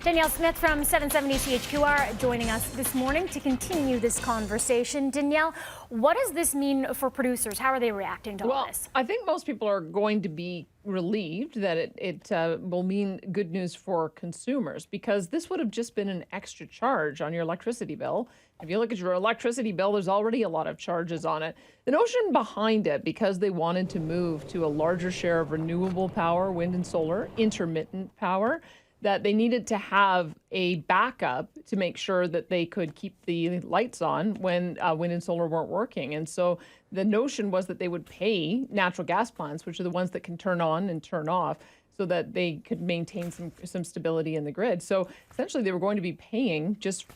Danielle Smith from 770 CHQR joining us this morning to continue this conversation. Danielle, what does this mean for producers? How are they reacting to all this? I think most people are going to be relieved that it will mean good news for consumers, because this would have just been an extra charge on your electricity bill. If you look at your electricity bill, there's already a lot of charges on it. The notion behind it, because they wanted to move to a larger share of renewable power, wind and solar, intermittent power, that they needed to have a backup to make sure that they could keep the lights on when wind and solar weren't working. And so the notion was that they would pay natural gas plants, which are the ones that can turn on and turn off, so that they could maintain some stability in the grid. So essentially they were going to be paying just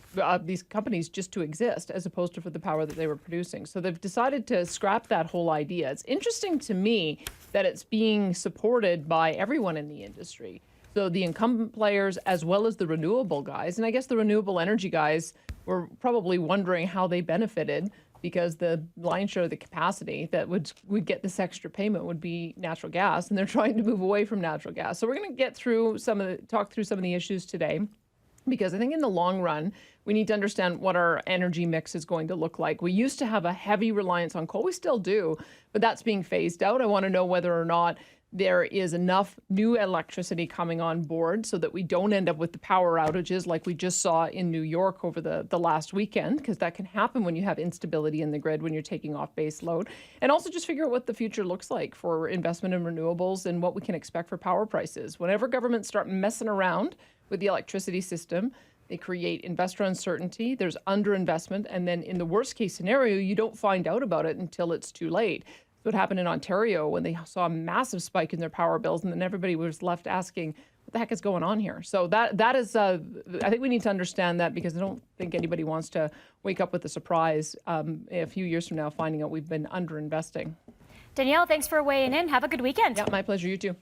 these companies just to exist, as opposed to for the power that they were producing. So they've decided to scrap that whole idea. It's interesting to me that it's being supported by everyone in the industry. So the incumbent players, as well as the renewable guys, and I guess the renewable energy guys were probably wondering how they benefited, because the lion's share of the capacity that would get this extra payment would be natural gas, and they're trying to move away from natural gas. So we're going to talk through some of the issues today, because I think in the long run, we need to understand what our energy mix is going to look like. We used to have a heavy reliance on coal. We still do, but that's being phased out. I want to know whether or not there is enough new electricity coming on board so that we don't end up with the power outages like we just saw in New York over the last weekend, because that can happen when you have instability in the grid, when you're taking off base load. And also just figure out what the future looks like for investment in renewables and what we can expect for power prices. Whenever governments start messing around with the electricity system, they create investor uncertainty, there's underinvestment, and then in the worst case scenario, you don't find out about it until it's too late. What happened in Ontario when they saw a massive spike in their power bills, and then everybody was left asking, what the heck is going on here? So that is, I think we need to understand that, because I don't think anybody wants to wake up with a surprise a few years from now finding out we've been underinvesting. Danielle, thanks for weighing in. Have a good weekend. Yeah, my pleasure. You too.